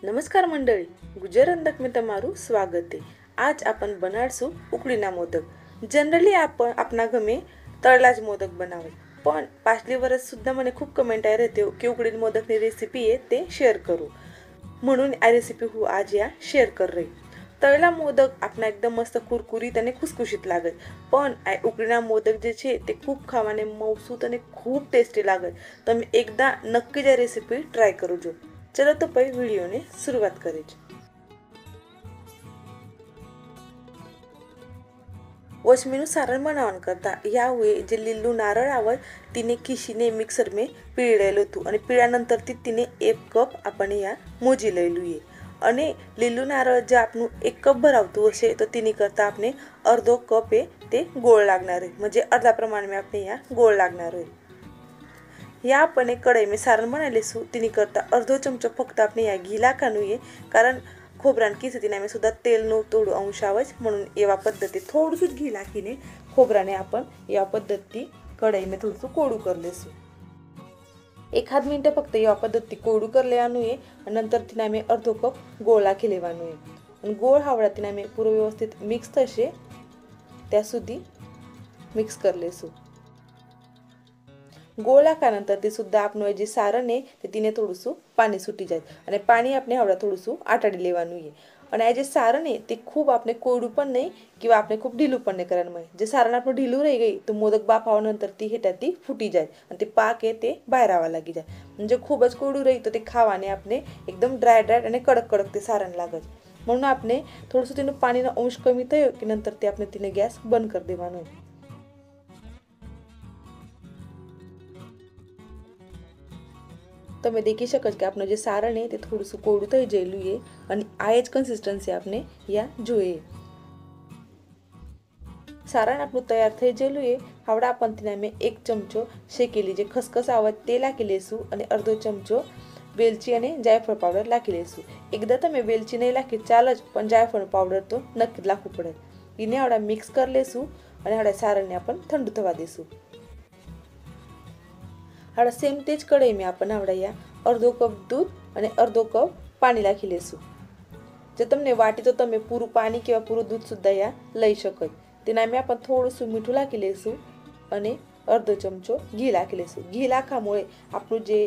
नमस्कार मंडळी, गुजर अंधक में તમારું સ્વાગત છે। आज आपण બનાડશું ઉકળીના મોદક। जनरली आपण આપના ઘરે તળેલા જ મોદક બનાવે, પણ પાછલી વર્ષ સુદ્धा મને खूप कमेंट આવી રહેતી કે ઉકળીના મોદકની રેસિપી आहे ते शेअर करू, म्हणून આ રેસિપી હું आज या शेअर कर रही। तळेला मोदक આપના एकदम मस्त कुरकुरीत અને ખુશખુશીત લાગે, પણ આ ઉકળીના મોદક જે છે તે ખૂબ ખાવાને મૌસૂત અને ખૂબ ટેસ્ટી લાગે। તમે એકदा નક્કી જ આ રેસિપી ટ્રાય કરજો। चलो तो पहिले व्हिडिओने सुरुवात करायची। वचमीનું સારણ બનાવવાનું કરતા यावेळी जे लिंबू नारळ आवड तिने खिशीने मिक्सर में पिळलेलं હતું અને पिळ्यानंतर तिने 1 कप आपण या मोजी લઈલું અને લીલું નારળ જે આપણું 1 कप ભરાવતું હશે તો તેની કરતા આપણે અડધો કપ તે ગોળ लागणार आहे, म्हणजे अर्धा प्रमाण में આપણે या ગોળ लागणार आहे। या आपण एक कढई में सारण बनालेसु तिनी करता अर्धो चमचो फक्त આપણે या घी લાખવાનું कारण खोबरान किसतीने सुद्धा तेल નો થોડું અંશ આવે म्हणून એવા પદ્ધતિ થોડું ઘી લાખીને खोबराने आपण या पद्धती कढई में थोडंसं कोडू कर लेसु। 1 मिनिट फक्त या पद्धती कोडू कर लेવાનું અને नंतर तिने અમે अर्धो कप ગોળ લાખી લેવાનું અને ગોળ હાવડા तिने અમે પૂરો વ્યવસ્થિત મિક્સ થશે ત્યાં સુધી મિક્સ कर लेसु। गोळ लाखानंतर ते सुद्धा आपण जे सारण आहे ते तिने थोडंसं पाणी सुटी जाय आणि पाणी આપણે हवडा थोडंसं आटाडी લેવાનું અને આ જે સારણ છે તે ખૂબ આપણે કોડું પણ નહીં किंवा આપણે ખૂબ ઢીલું પણ નહીં કરવાનું હોય। જે સારણ આપણું ઢીલું રહી ગઈ તો મોદક બાફાવાनंतर ती હેટાતી ફૂટી જાય અને તે પાક છે તે બહાર આવવા લાગી જાય। म्हणजे खूपच कोडું રહી તો તે ખાવાને આપણે एकदम ड्राय ड्राय અને કડક કડક તે સારણ લાગે। म्हणून આપણે थोडंसं તેનું પાણીનો અંશ કમી થયો કે नंतर તે આપણે तिने गॅस बंद कर દેવાનો आहे। તમે દેખી શકો કે આપણું જે સારણ છે તે થોડું કોડું થઈ ગયેલું છે અને આ જ કન્સિસ્ટન્સી આપણે યા જોઈએ। સારણ આપણું તૈયાર થઈ ગયેલું છે। હવે आपण તેનામાં 1 ચમચો શેકેલી જે ખસખસ આવે તે લાખી લેશું અને અડધો ચમચો વેલચી અને જાયફળ પાવડર લાખી લેશું। એકદા તમે વેલચી નહીં લાખી ચાલે જ પણ જાયફળ પાવડર તો નક્કી લાખવું પડે। એને આવડા મિક્સ કરી લેશું અને આવડા સારણને आपण ठंडू થવા દેશું। हड़ा सेम तेज कढ़ाई में अपन आवड़ा या अर्धो कप दूध और अर्धो कप पानी लाखी लेसु। जो तमने वाटी तो तमे पूरू पानी किंवा पूरू दूध सुद्धा या लई शकत। तेना में अपन थोडंसं मीठું લાખી લેશું અને અડધો ચમચો ઘી લાખી લેશું। ઘી લાખાमुळे આપણું જે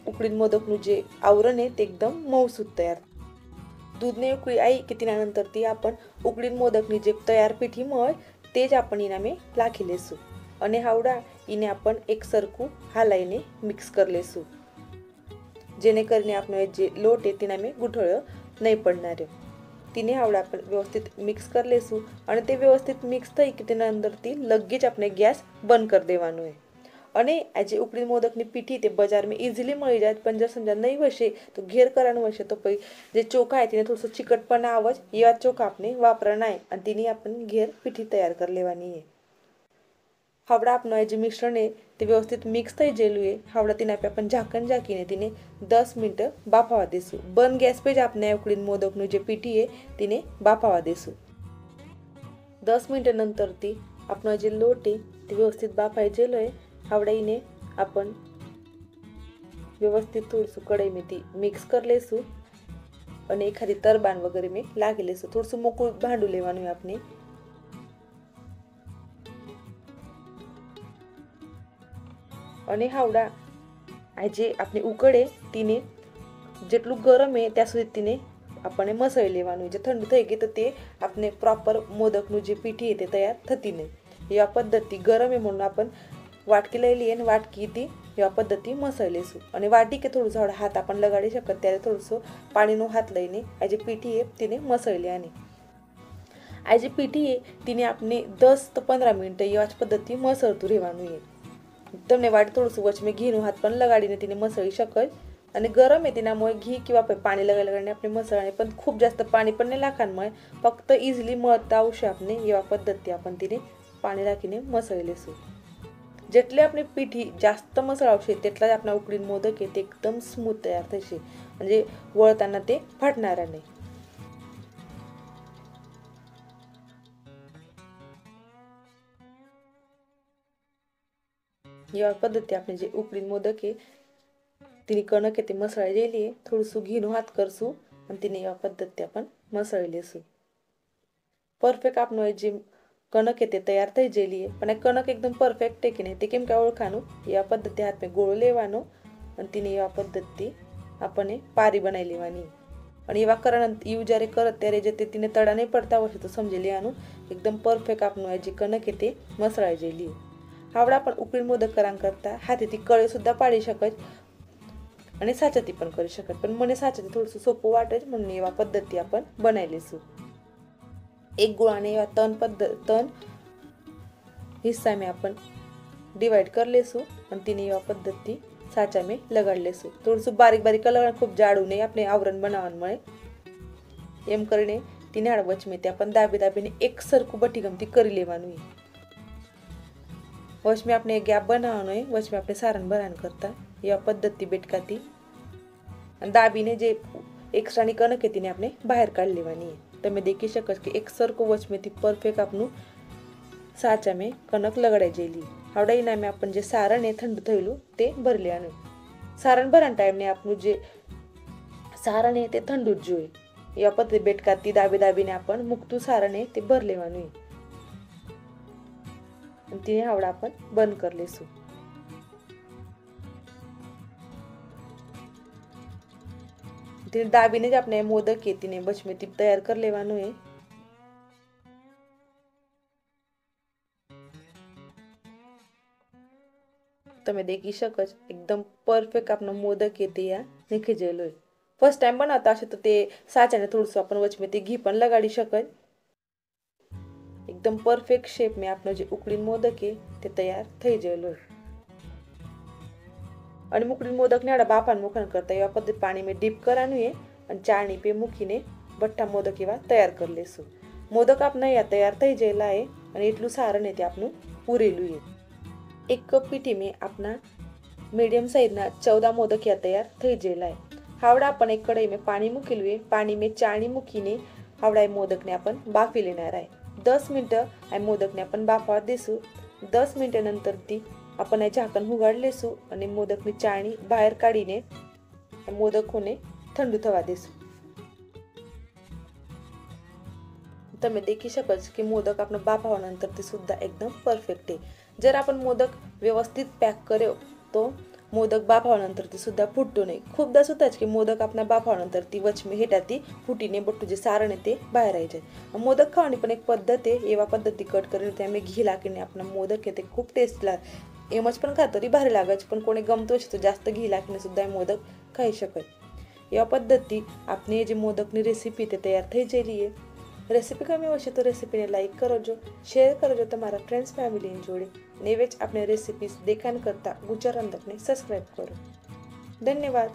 ઉકળીના મોદકનું જે આવરણ છે તે એકદમ મૌસૂત તૈયાર। दूधने उकळी आई की त्यानंतर ती आपण उकळीना मोदकની જે તૈયાર પીઠી મળે તે જ आपण એના में લાખી લેશું અને હાવડા इने आपण एक सरखू हालाईने मिक्स कर लेसु, जेने करने आपण जे लोट आहे तिने में गुठळं नाही पडणार। तिने हावडा आपण व्यवस्थित मिक्स कर लेसु आणि ते व्यवस्थित मिक्स થઈ કે તેના અંદરથી લગ્ગે જ આપણે ગેસ બંધ કરી દેવાનો છે। અને આ જે ઉકળી મોદકની પીઠી તે બજારમાં ઈઝીલી મળી જાય, પણ જો સમજા નહીં હશે તો ઘેર કરવાનું હશે તો પછી જે ચોખા आहे તેને થોડું ચીકટપણા આવે એવા ચોખા આપણે વાપરવાના आहे आणि तिने आपण घेर पीठी तयार कर लेવાની आहे। हावड़ा आपण जे मिश्रण आहे ते व्यवस्थित मिक्स થઈ ગયેલું છે। हावड़ा तिने आपण झाकण झाकीने तिने 10 मिनिट बाफावा देसु। बंद गॅस पे જ આપણે ઉકળીના મોદકનું જે પીઠી છે तिने બાફાવા દેસુ। 10 मिनिट नंतर ती आपण जे लोट आहे ते व्यवस्थित बाफाई गेलो आहे। हावड़ा इने आपण व्यवस्थित थोडंसं कढईमध्ये ती मिक्स कर लेसु અને एखादी तरबान वगैरे में લાગી લેસુ। થોડું મોકળું ભાંડું લેવાનું છે આપણે અને હાવડા આજે આપણે ઉકળે तिने જેટલું ગરમ છે ત્યાં સુધી तिने આપણે મસળી લેવાનું। જે ઠંડુ થઈ ગઈ તો તે આપણે પ્રોપર મોદકનું જે પીઠી છે તે તૈયાર થતી નહીં। એવા પદ્ધતિ ગરમ છે म्हणून आपण વાટકી લઈ લઈએ અને વાટકીથી એવા પદ્ધતિ મસળી લેશું અને વાટી કે થોડું થોડું હાથ आपण લગાડી શકત ત્યારે થોડું પાણીનો હાથ લઈને આ જે પીઠી છે તેને મસળી લેવાની। આ જે પીઠી છે तिने આપણે 10 તો 15 મિનિટ એવા જ પદ્ધતિ મસળતું રહેવાનું છે। તમને વાટી થોડું વચમે ઘીનો હાથ પણ લગાડીને તેને મસળી શકાય અને ગરમ છે તેનાमुळे ઘી किंवा પાણી લગાડીને આપણે મસળાને પણ ખૂબ જાસ્ત પાણી પણ નહીં લાખવાનું ફક્ત ઈઝીલી મળતા આવશે આપણે એવા પદ્ધતિ आपण तिने પાણી રાખીને મસળી લેશું। જેટલે આપણે પીઠી જાસ્ત મસળાવશે તેટલા જ આપણા ઉકળીના મોદક છે તે એકદમ સ્મૂથ તૈયાર થશે, म्हणजे વળતાના તે ફાટનારા નહીં। या पद्धती આપણે જે ઉકળીના મોદક છે તેની કણક તે મસળાઈ જેલી થોડું ઘીનો હાથ કરશું અને તેને એવા પદ્ધતિ આપણે મસળી લેશું. પરફેક્ટ આપણો જે કણક છે તે તૈયાર થઈ જયેલી છે, પણ આ કણક એકદમ પરફેક્ટ છે કે નહીં તે કેમ કે ઓળખાનું એવા પદ્ધતિ હાથમાં ગોળો લેવાનો અને તેને એવા પદ્ધતિ આપણને પારી બનાવી લેવાની. અને એવા કરણ એવું જ્યારે કરત ત્યારે જે તેને તળા નહીં પડતા હોય તો સમજી લેવાનું એકદમ પરફેક્ટ આપણું આ જે કણક છે તે મસળાઈ જયેલી. આવડા પણ ઉકળી મોદક કરાંગ કરતા હાથેથી કળી સુદ્ધા પાડી શકે અને સાચાથી પણ કરી શકે, પણ મને સાચાથી થોડું સોપું વાટે જ મને એવા પદ્ધતિ આપણે બનાવી લઈશું. એક ગોળાને એવા ત્રણ હિસ્સામાં આપણે ડિવાઈડ કરી લેશું અને તેને એવા પદ્ધતિ સાચા મેં લગાડી લેશું. થોડું બારીક બારીક લગાડ, ખૂબ જાડું નહીં આપણે આવરણ બનાવવાનું મળે એમ કરીને તીનાળ વચમે ત્યાં પણ દાબીને એક સરખું બટી ગમતી કરી લેવાનું. વચમે આપણે ગેપ બનાવવાનો હોય, વચમે આપણે સારણ ભરાણ કરતા એવા પદ્ધતિ બેટકાતી દાબીને જે એક્સ્ટ્રાની કણક હતી તેને આપણે બહાર કાઢી લેવાની. તમે દેખી શકો કે એક સરખું વચમેથી પરફેક્ટ આપણું સાચા મેં કણક લગાડાઈ જયેલી. આવડા એના મેં આપણને જે સારણ એ ઠંડુ થયેલું તે ભરી લેવાનું. સારણ ભરાણ ટાઈમને આપણું જે સારણ એ તે ઠંડુ જ જોઈએ એવા પદ્ધતિ બેટકાતી દાબીને આપણને મૂકતું સારણ એ તે ભરી લેવાનું. તેને આવડા આપણે બંધ કરી લેશું. તેને દાબીને જ આપણે મોદક કેતીને બચમેથી તૈયાર કરી લેવાનું છે. તમે દેખી શકો છો એકદમ પરફેક્ટ આપણો મોદક કેતી આ નીકળી ગયેલો છે. ફર્સ્ટ ટાઈમ બનાવતા હશે તો તે સાચાને થોડું આપણને વચમેથી ઘી પણ લગાડી શકાય. એકદમ પરફેક્ટ શેપ મેં આપણો જે ઉકળીને મોદક છે તે તૈયાર થઈ ગયેલો. અને ઉકળીને મોદકને આડા બાફાને મૂકણ કરતા એવા પદ્ધતિ પાણી મેં ડીપ કરવાનું છે અને ચાળણી પે મૂકીને બટ્ટા મોદક એવા તૈયાર કરી લેશું. મોદક આપણે અહીંયા તૈયાર થઈ ગયેલા છે અને એટલું સારું ને તે આપણું પૂરેલું છે. એક કપ પીઠી મેં આપણા મીડિયમ સાઈઝના 14 મોદક તૈયાર થઈ ગયેલા છે. હાવડા પણ એક કઢાઈ મેં પાણી મૂકેલું છે. પાણી મેં ચાળણી મૂકીને હાવડા એ મોદકને આપણે બાફી લેનારા છે. 10 મિનિટ આ મોદકને આપણે બાફવા દઈશું. 10 મિનિટ નંતરથી આપણે ઝાકણ ઉગાડી લેશું અને મોદકની ચાળણી બહાર કાઢીને મોદકોને ઠંડુ થવા દઈશું. તમે દેખી શકો છો કે મોદક આપણો બાફાવાના અંતરથી સુદ્ધા એકદમ પરફેક્ટ છે. જ્યારે આપણે મોદક વ્યવસ્થિત પેક કર્યો તો મોદક બાફાવાના અંતરથી સુદ્ધા ફૂટતો નહીં. ખૂબ દા સુદ્ધા જ કે મોદક આપણા બાફાવાના અંતરથી વચમે હેઠાથી ફૂટીને બટું જે સારણ તે બહાર આવી જાય. મોદક ખાવાની પણ એક પદ્ધતિ એવા પદ્ધતિ કટ કરીને ત્યાં મેં ઘી લાગીને આપણા મોદક તે ખૂબ ટેસ્ટ લાગે. એમ જ પણ ખાતો ભારે લાગે છે, પણ કોને ગમતો છે તો જાસ્ત ઘી લાગીને સુદ્ધા મોદક ખાઈ શકાય. એવા પદ્ધતિ આપની જે મોદકની રેસીપી તે તૈયાર થઈ જયેલી છે. રેસીપી ગમી હશે તો રેસીપીને લાઈક કરજો, શેર કરજો તમારા ફ્રેન્ડ્સ ફેમિલીની જોડે. ને જ આપણે રેસીપીસ દેખાણ કરતા ગુજરાત અંદરને સબસ્ક્રાઈબ કરો. ધન્યવાદ.